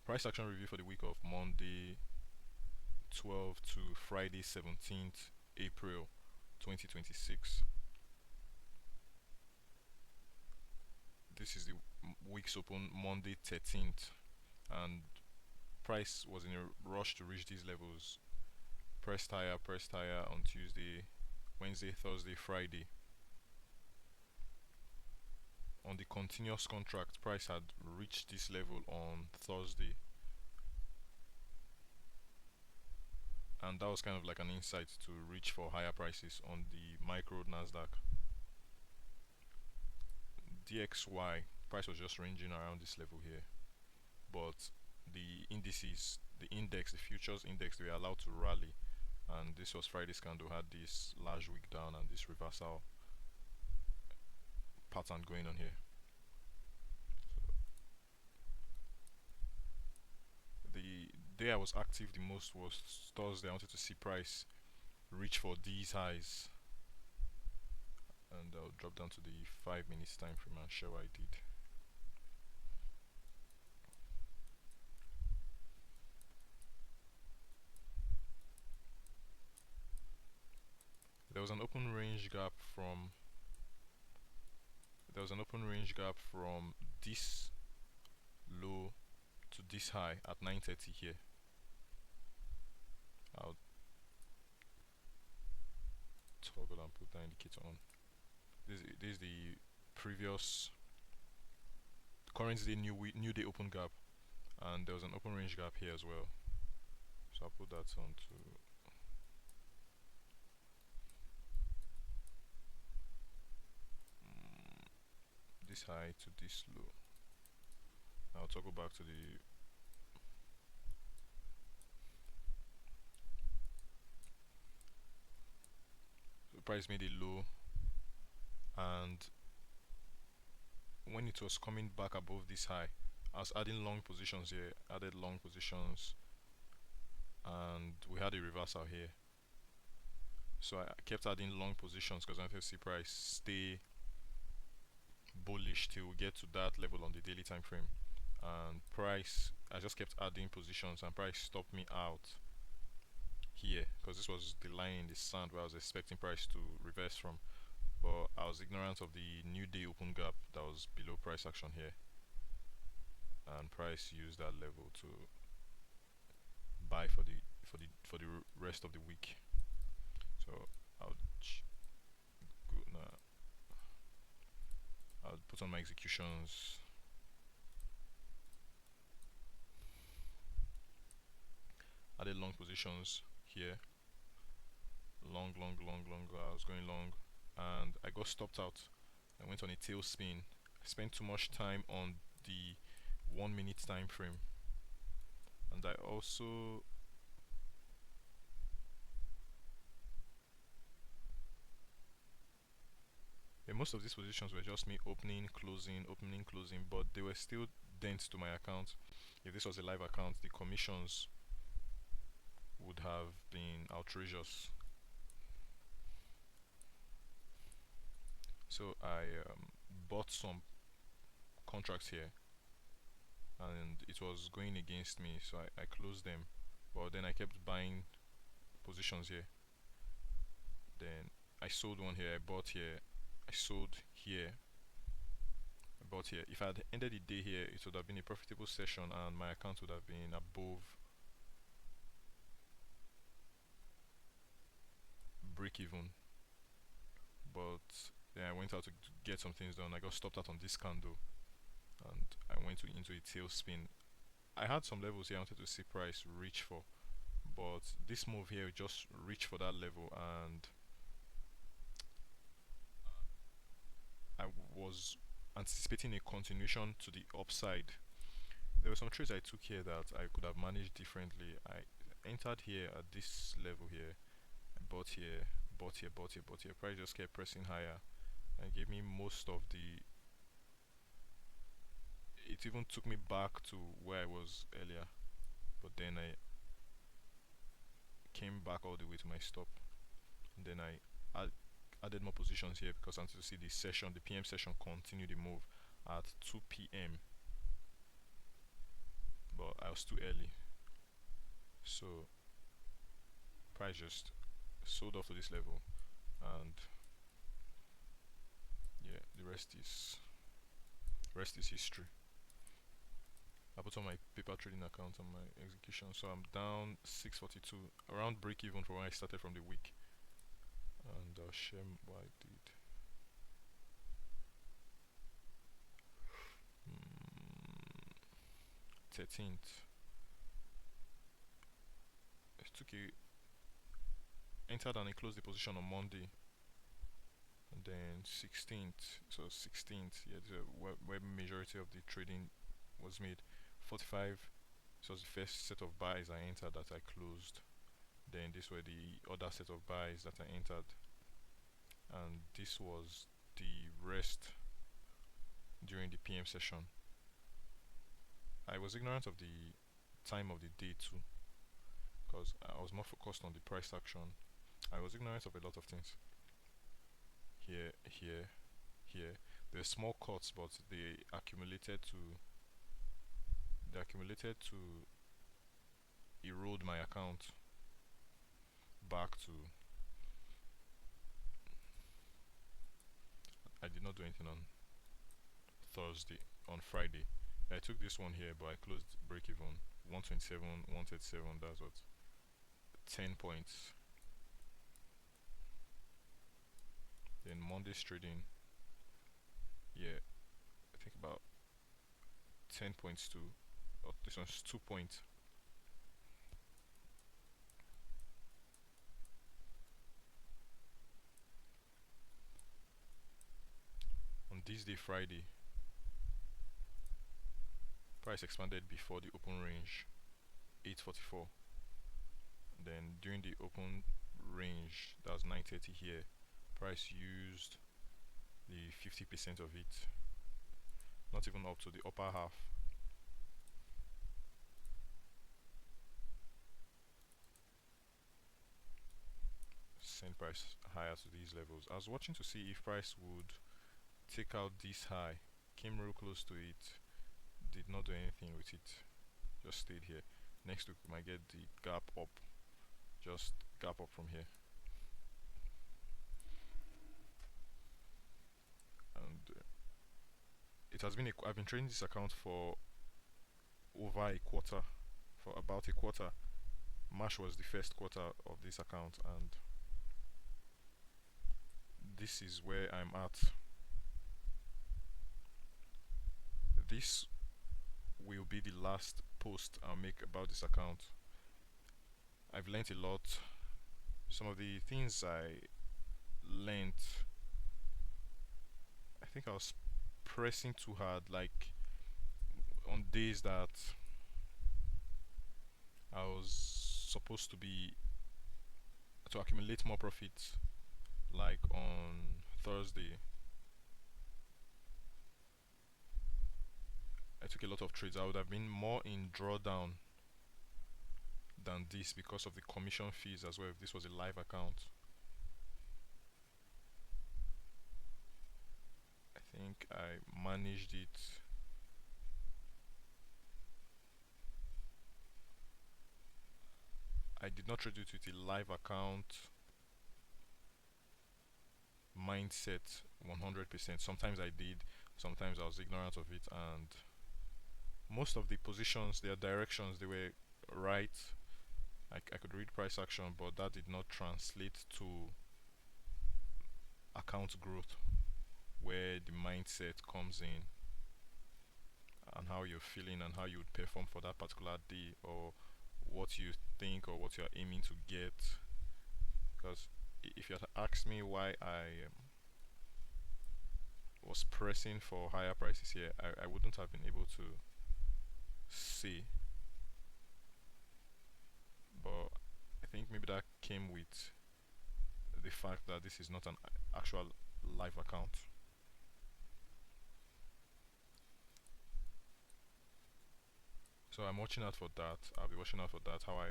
Price action review for the week of Monday 12th to Friday 17th April 2026. This is the week's open Monday 13th, and price was in a rush to reach these levels. Pressed higher on Tuesday, Wednesday, Thursday, Friday. On the continuous contract, price had reached this level on Thursday, and that was kind of like an insight to reach for higher prices on the micro Nasdaq. DXY price was just ranging around this level here, but the indices, the index, the futures index, they were allowed to rally, and this was Friday's candle had this large wick down and this reversal pattern going on here. The day I was active the most was Thursday. I wanted to see price reach for these highs, and I'll drop down to the 5 minutes time frame and show what I did. There was an open range gap from this low to this high at 9:30 here. I'll toggle and put that indicator on. This is the previous current day new day open gap, and there was an open range gap here as well. So I'll put that on to this high to this low. I'll toggle back to the price made a low, and when it was coming back above this high, I was adding long positions here, added long positions, and we had a reversal here. So I kept adding long positions because I wanted to see price stay bullish till we get to that level on the daily time frame. And price, I just kept adding positions, and price stopped me out here because this was the line in the sand where I was expecting price to reverse from, but I was ignorant of the new day open gap that was below price action here, and price used that level to buy for the rest of the week. So I'll go now. I'll put on my executions. Added long positions here. Long. I was going long, and I got stopped out. I went on a tailspin. I spent too much time on the 1 minute time frame, and I also most of these positions were just me opening, closing, but they were still dents to my account. If this was a live account, the commissions would have been outrageous. So I bought some contracts here, and it was going against me, so I closed them. But then I kept buying positions here. Then I sold one here, I bought here, I sold here, I bought here. If I had ended the day here, it would have been a profitable session, and my account would have been above break even. But then I went out to get some things done. I got stopped out on this candle, and I went into a tailspin. I had some levels here I wanted to see price reach for, but this move here just reached for that level, and I was anticipating a continuation to the upside. There were some trades I took here that I could have managed differently. I entered here at this level here. I bought here, bought here. Price just kept pressing higher and gave me most of the. It even took me back to where I was earlier, but then I came back all the way to my stop. And then I add, added more positions here because I wanted to see the session, the PM session, continue the move at 2 p.m. But I was too early. So price just sold off to this level, and yeah, the rest is history. I put on my paper trading account on my execution, so I'm down 642, around break even from when I started from the week, and I'll share what I did. 13th, it took a entered and I closed the position on Monday, and then 16th, so 16th, yeah, where majority of the trading was made. 45, so it was the first set of buys I entered that I closed. Then this were the other set of buys that I entered, and this was the rest during the PM session. I was ignorant of the time of the day too, because I was more focused on the price action. I was ignorant of a lot of things. Here, here, here. They're small cuts, but they accumulated to erode my account back to. I did not do anything on Thursday. On Friday, I took this one here, but I closed break even 127, 137. That's what, 10 points. Then Monday's trading, yeah, I think about 10 points too. Oh, this one's 2 points. On this day, Friday, price expanded before the open range, 844. Then during the open range, that was 930 here, price used the 50% of it, not even up to the upper half. Send price higher to these levels. I was watching to see if price would take out this high, came real close to it, did not do anything with it, just stayed here. Next week we might get the gap up, just gap up from here, and it has been I've been trading this account for over a quarter, for about a quarter. March was the first quarter of this account, and this is where I'm at. This will be the last post I'll make about this account. I've learnt a lot. Some of the things I learnt, I think I was pressing too hard, like on days that I was supposed to accumulate more profits, like on Thursday. I took a lot of trades. I would have been more in drawdown than this because of the commission fees as well if this was a live account. I think I managed it. I did not trade it with a live account mindset 100%. Sometimes I did, sometimes I was ignorant of it, and most of the positions, their directions, they were right. I could read price action, but that did not translate to account growth, where the mindset comes in and how you're feeling and how you would perform for that particular day, or what you think or what you're aiming to get. Because if you had asked me why I was pressing for higher prices here, I wouldn't have been able to say. But I think maybe that came with the fact that this is not an actual live account. So I'm watching out for that. I'll be watching out for that, how I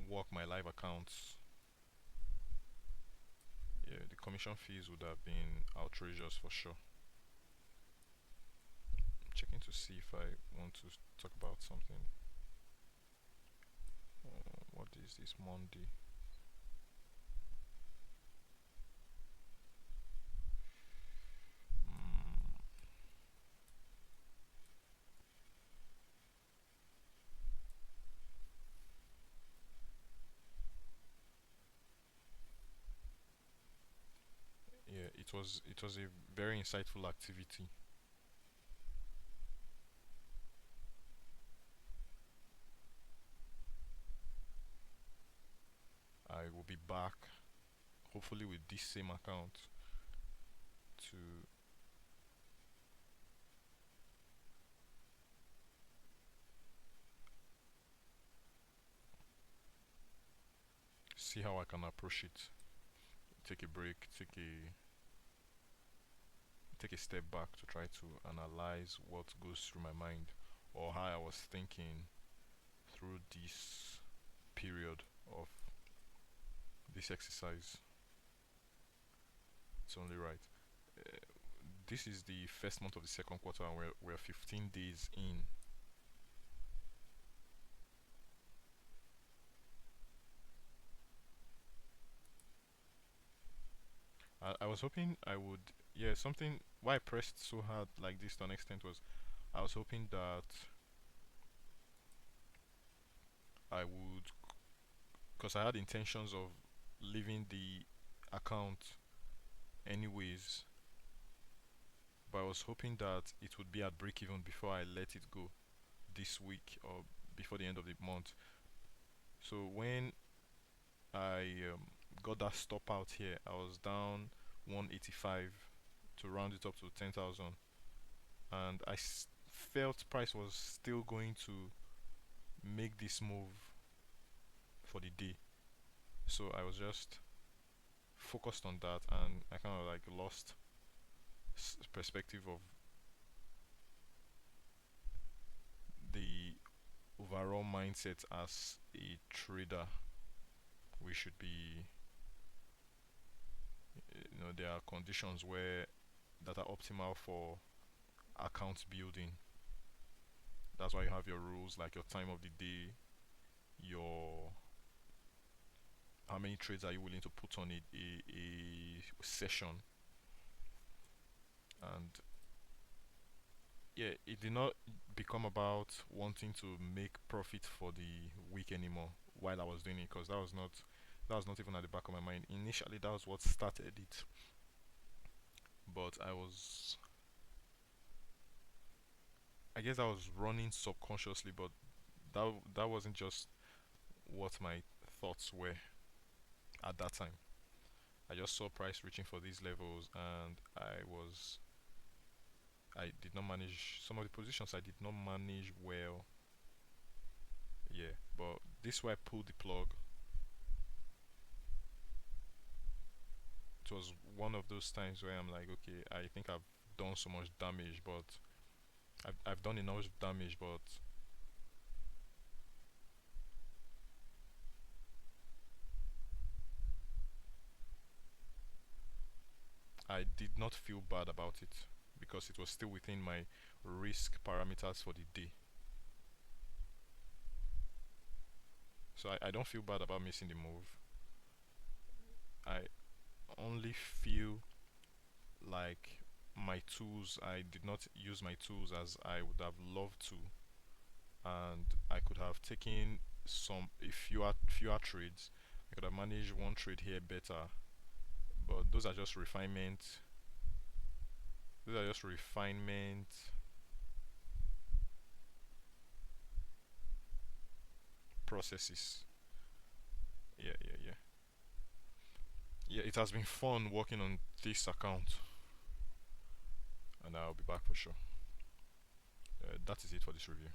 work my live accounts. Yeah, the commission fees would have been outrageous for sure. checking to see if I want to talk about something. What is this Monday? Mm, yeah, it was a very insightful activity. I will be back hopefully with this same account to see how I can approach it. Take a break, take a step back to try to analyze what goes through my mind or how I was thinking through this period of this exercise. It's only right. Uh, this is the first month of the second quarter, and we're 15 days in. I was hoping I would, yeah, something. Why I pressed so hard like this to an extent was I was hoping that I would, because I had intentions of leaving the account anyways, but I was hoping that it would be at break even before I let it go this week or before the end of the month. So when I got that stop out here, I was down 185 to round it up to 10,000, and felt price was still going to make this move for the day. So I was just focused on that, and I kind of like lost perspective of the overall mindset as a trader. We should be, there are conditions where that are optimal for account building. That's why you have your rules like your time of the day, your how many trades are you willing to put on a session, and yeah, it did not become about wanting to make profit for the week anymore while I was doing it, because that was not even at the back of my mind. Initially, that was what started it, but I guess I was running subconsciously, but that wasn't just what my thoughts were at that time. I just saw price reaching for these levels, and I did not manage some of the positions. I did not manage well. Yeah, but this way I pulled the plug. It was one of those times where I'm like, okay, I think I've done so much damage, but I've done enough damage, but I did not feel bad about it because it was still within my risk parameters for the day. So I don't feel bad about missing the move. I only feel like my tools, I did not use my tools as I would have loved to, and I could have taken fewer trades. I could have managed one trade here better, but those are just refinement processes. Yeah, yeah, yeah. Yeah, it has been fun working on this account, and I'll be back for sure. That is it for this review.